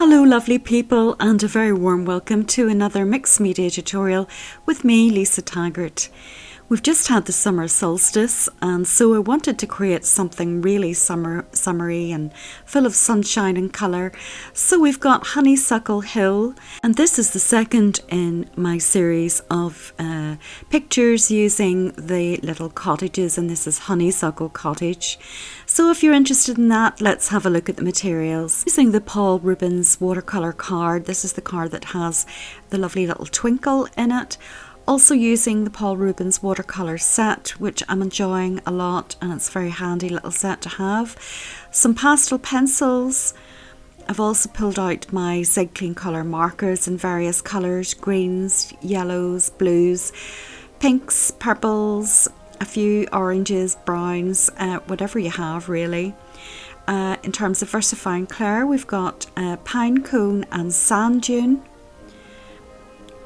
Hello lovely people, and a very warm welcome to another mixed media tutorial with me, Lisa Taggart. We've just had the summer solstice, and so I wanted to create something really summery and full of sunshine and colour. So we've got Honeysuckle Hill, and this is the second in my series of pictures using the little cottages, and this is Honeysuckle Cottage. So if you're interested in that, let's have a look at the materials. Using the Paul Rubens watercolour card, this is the card that has the lovely little twinkle in it. Also using the Paul Rubens watercolour set, which I'm enjoying a lot, and it's a very handy little set to have. Some pastel pencils. I've also pulled out my Zig Clean colour markers in various colours, greens, yellows, blues, pinks, purples, a few oranges, browns, whatever you have really. In terms of versifying colour, we've got pine cone and sand dune.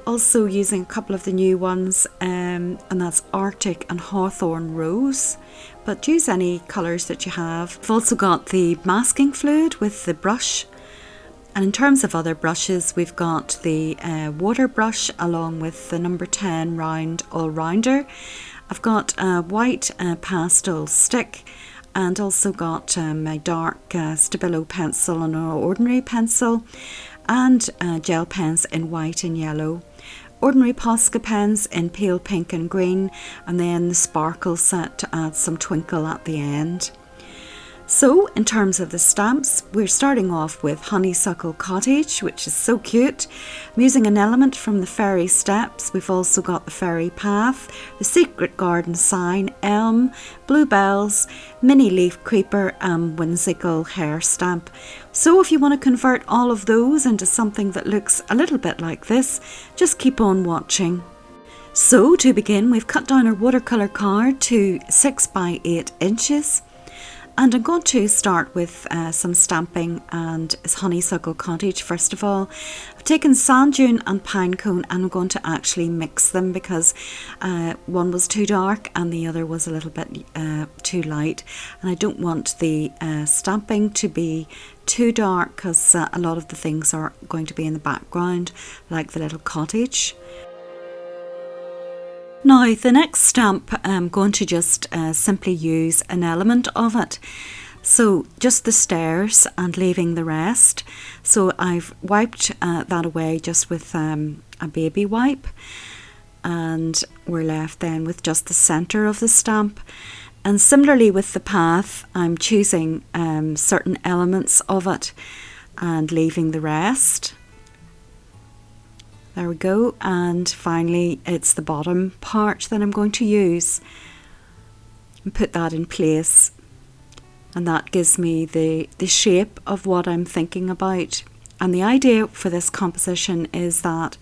Also using a couple of the new ones, and that's Arctic and Hawthorn Rose, but use any colours that you have. I've also got the masking fluid with the brush, and in terms of other brushes, we've got the water brush along with the number 10 round all-rounder. I've got a white pastel stick, and also got my dark Stabilo pencil and an ordinary pencil, and gel pens in white and yellow. Ordinary Posca pens in pale pink and green, and then the sparkle set to add some twinkle at the end. So in terms of the stamps, we're starting off with Honeysuckle Cottage, which is so cute. I'm using an element from the fairy steps. We've also got the fairy path, the secret garden sign, elm, bluebells, mini leaf creeper, and whimsical hair stamp. So if you want to convert all of those into something that looks a little bit like this, just keep on watching. So to begin, we've cut down our watercolour card to 6 by 8 inches. And I'm going to start with some stamping, and it's Honeysuckle Cottage first of all. I've taken sand dune and pine cone, and I'm going to actually mix them because one was too dark and the other was a little bit too light. And I don't want the stamping to be too dark because a lot of the things are going to be in the background, like the little cottage. Now the next stamp, I'm going to just simply use an element of it. So just the stairs and leaving the rest. So I've wiped that away just with a baby wipe, and we're left then with just the centre of the stamp. And similarly with the path, I'm choosing certain elements of it and leaving the rest. There we go, and finally it's the bottom part that I'm going to use and put that in place, and that gives me the shape of what I'm thinking about. And the idea for this composition is that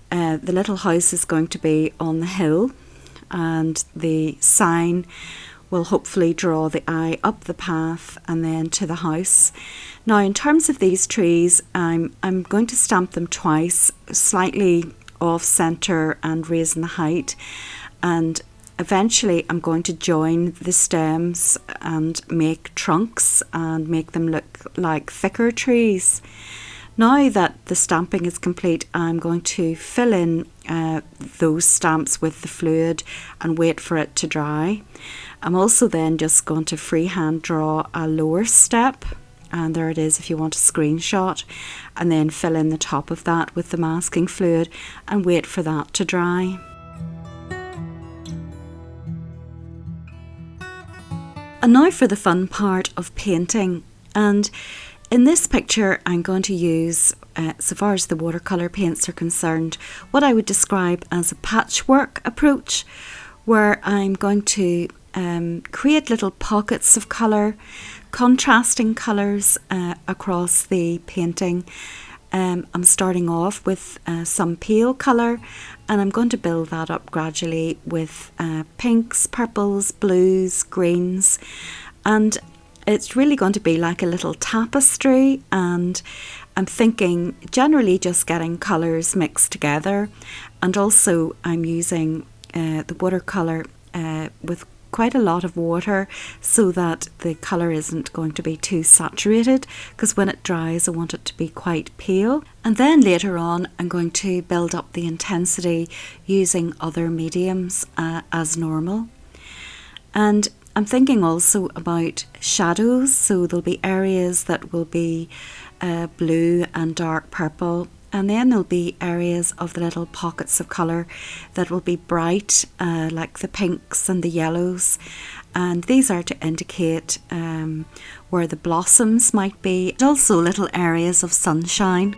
the little house is going to be on the hill, and the sign will hopefully draw the eye up the path and then to the house. Now in terms of these trees, I'm going to stamp them twice, slightly off centre and raising the height, and eventually I'm going to join the stems and make trunks and make them look like thicker trees. Now that the stamping is complete, I'm going to fill in those stamps with the fluid and wait for it to dry. I'm also then just going to freehand draw a lower step, and there it is if you want a screenshot, and then fill in the top of that with the masking fluid and wait for that to dry. And now for the fun part of painting. And in this picture, I'm going to use, so far as the watercolour paints are concerned, what I would describe as a patchwork approach, where I'm going to create little pockets of colour, contrasting colours across the painting. I'm starting off with some pale colour, and I'm going to build that up gradually with pinks, purples, blues, greens, and it's really going to be like a little tapestry. And I'm thinking generally just getting colours mixed together, and also I'm using the watercolour with quite a lot of water so that the colour isn't going to be too saturated, because when it dries I want it to be quite pale. And then later on I'm going to build up the intensity using other mediums as normal. And I'm thinking also about shadows, so there'll be areas that will be blue and dark purple, and then there'll be areas of the little pockets of colour that will be bright, like the pinks and the yellows, and these are to indicate where the blossoms might be, and also little areas of sunshine.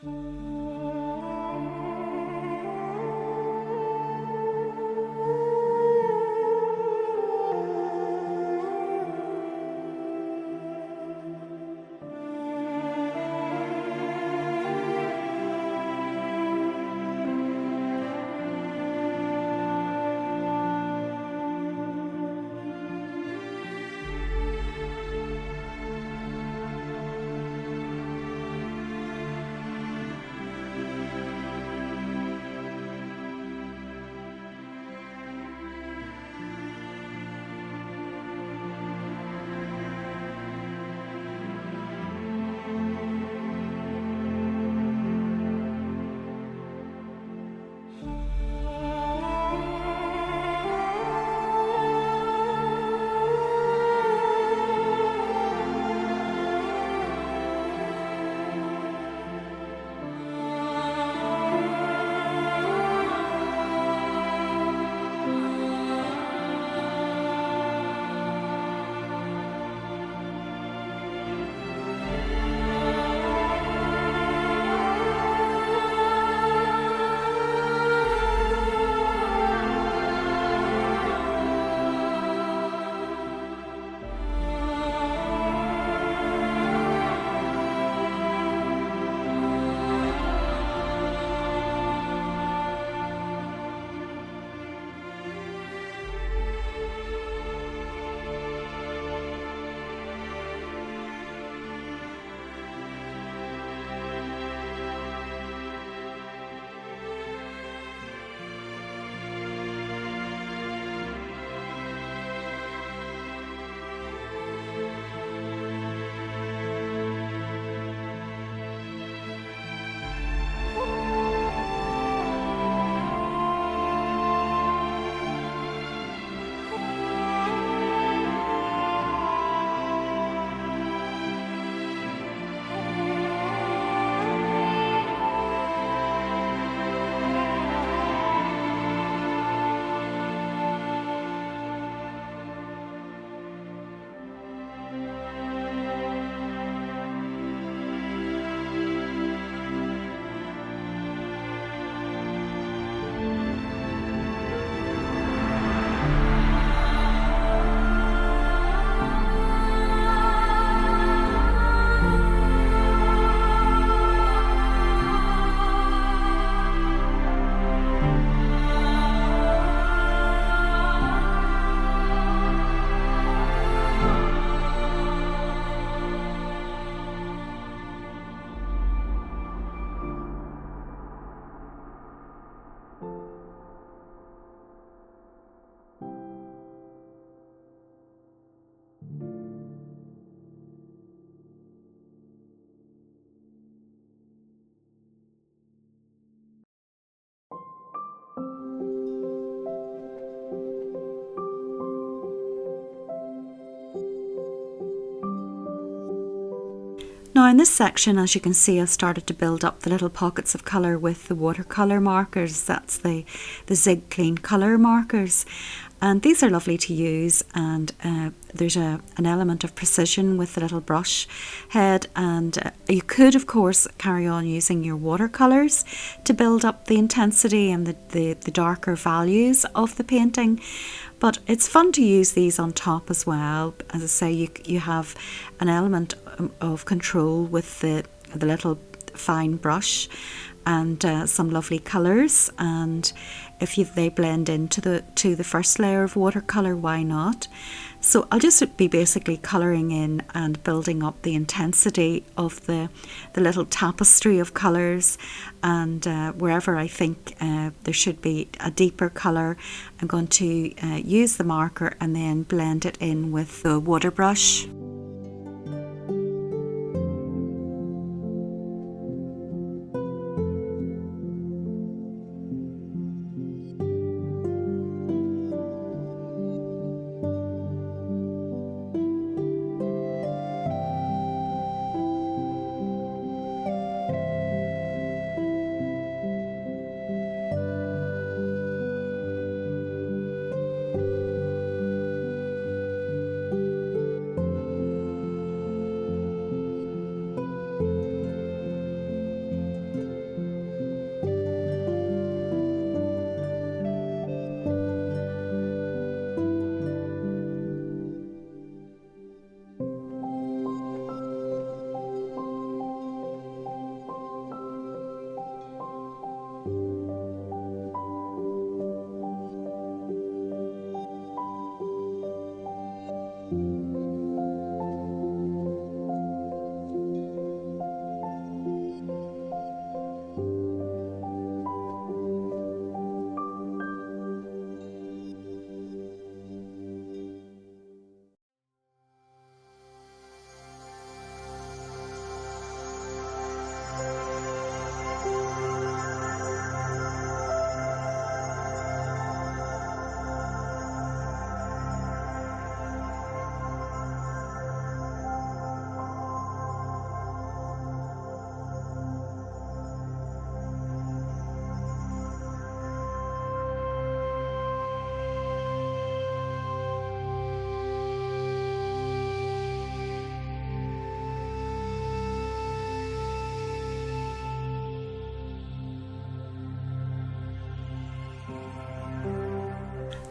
Now in this section, as you can see, I've started to build up the little pockets of colour with the watercolour markers. That's the Zig Clean colour markers. And these are lovely to use, and there's an element of precision with the little brush head, and you could of course carry on using your watercolours to build up the intensity and the darker values of the painting. But it's fun to use these on top as well. As I say, you have an element of control with the little fine brush and some lovely colours, and if they blend into the first layer of watercolour, why not? So I'll just be basically colouring in and building up the intensity of the little tapestry of colours, and wherever I think there should be a deeper colour, I'm going to use the marker and then blend it in with the water brush.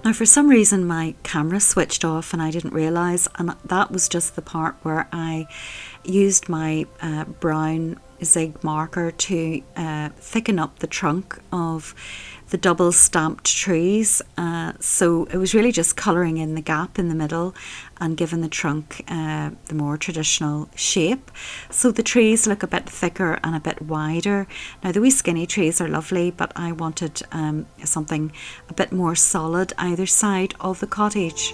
Now, for some reason, my camera switched off and I didn't realise, and that was just the part where I used my brown zig marker to thicken up the trunk of the double stamped trees. So it was really just colouring in the gap in the middle and giving the trunk the more traditional shape. So the trees look a bit thicker and a bit wider. Now the wee skinny trees are lovely, but I wanted something a bit more solid either side of the cottage.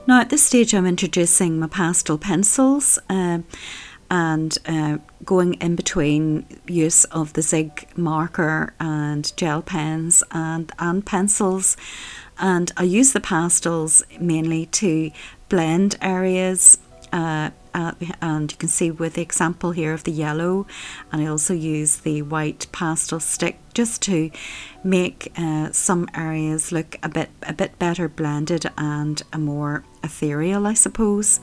Now at this stage I'm introducing my pastel pencils and going in between use of the zig marker and gel pens and pencils, and I use the pastels mainly to blend areas and you can see with the example here of the yellow, and I also use the white pastel stick just to make some areas look a bit better blended and a more ethereal, I suppose.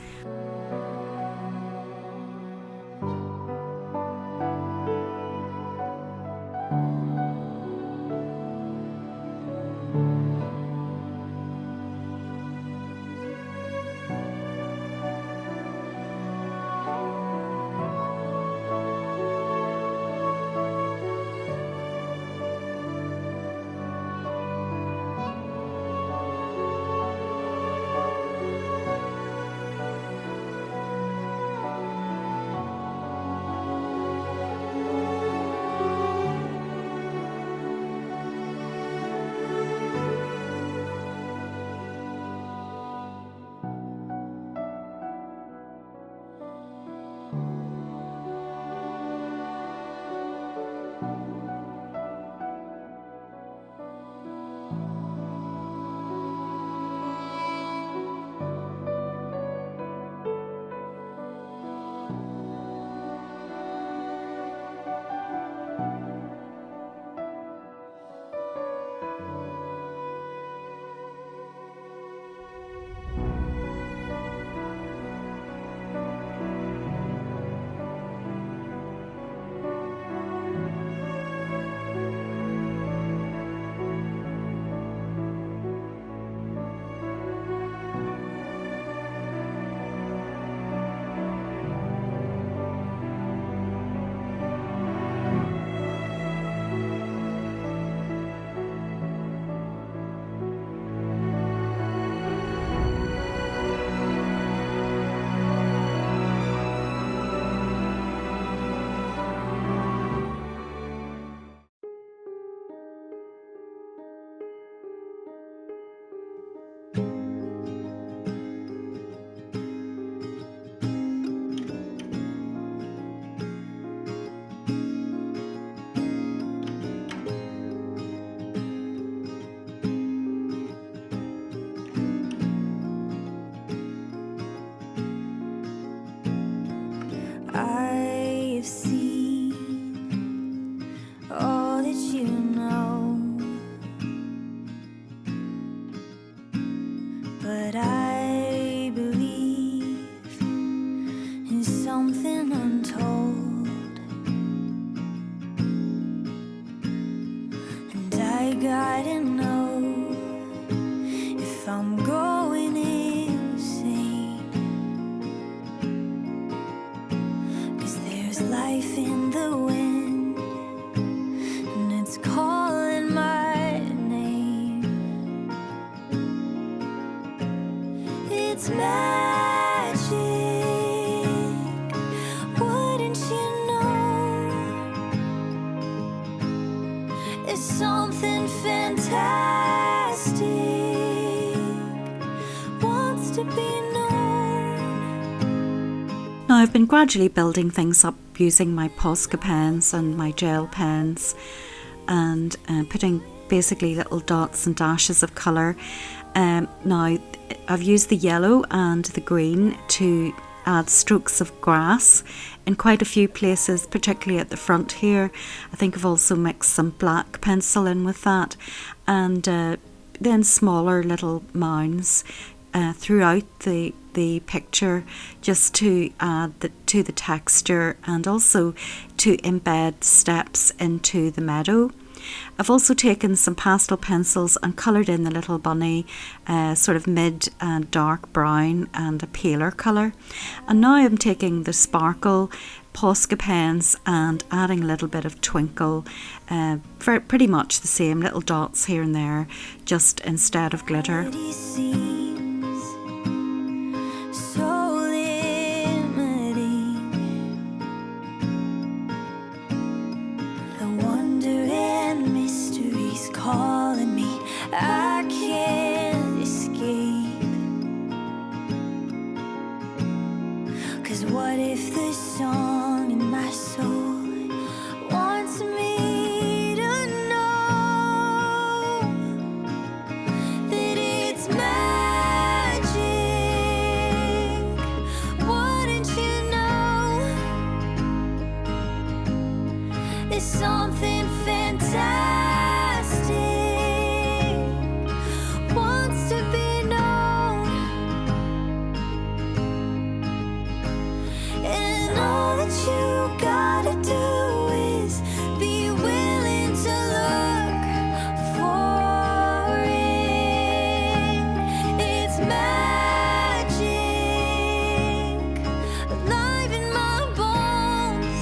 but I believe in something untold, and I gotta know if I'm going insane, 'cause there's life in the wind, and it's calling my name. It's magic, wouldn't you know? It's something fantastic, wants to be known. Now I've been gradually building things up using my Posca pens and my gel pens, and putting basically little dots and dashes of colour. Now I've used the yellow and the green to add strokes of grass in quite a few places, particularly at the front here. I think I've also mixed some black pencil in with that, and then smaller little mounds throughout the picture, just to add to the texture and also to embed steps into the meadow. I've also taken some pastel pencils and coloured in the little bunny sort of mid and dark brown and a paler colour. And now I'm taking the sparkle Posca pens and adding a little bit of twinkle, pretty much the same little dots here and there, just instead of glitter. It seems so limiting. The wonder and mystery's calling me. I can't escape. 'Cause what if the song in my soul wants me to know that it's magic? Wouldn't you know? It's something fantastic, wants to be known. And all that you gotta do is be willing to look for it. It's magic, alive in my bones.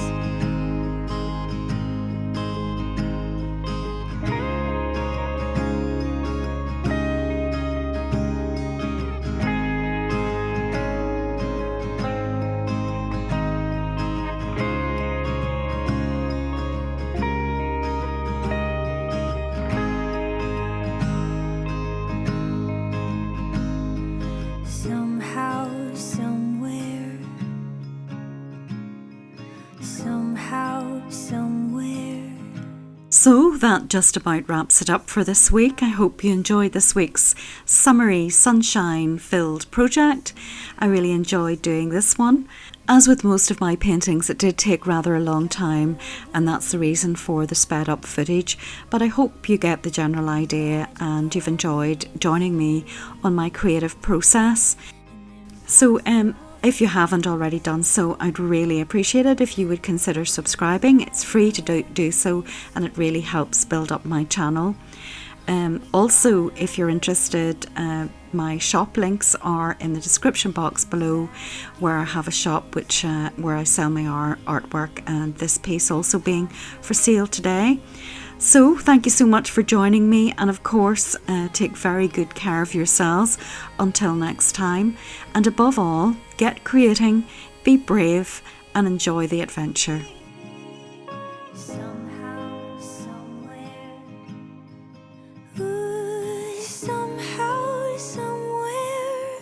Somehow, somewhere, somehow, somewhere. So that just about wraps it up for this week. I hope you enjoyed this week's summery, sunshine-filled project. I really enjoyed doing this one. As with most of my paintings, it did take rather a long time, and that's the reason for the sped up footage, but I hope you get the general idea and you've enjoyed joining me on my creative process. So if you haven't already done so, I'd really appreciate it if you would consider subscribing. It's free to do so, and it really helps build up my channel. Also, if you're interested, my shop links are in the description box below, where I have a shop where I sell my artwork, and this piece also being for sale today. So thank you so much for joining me, and of course take very good care of yourselves until next time, and above all, get creating, be brave and enjoy the adventure. Somehow, somewhere. Ooh, somehow, somewhere.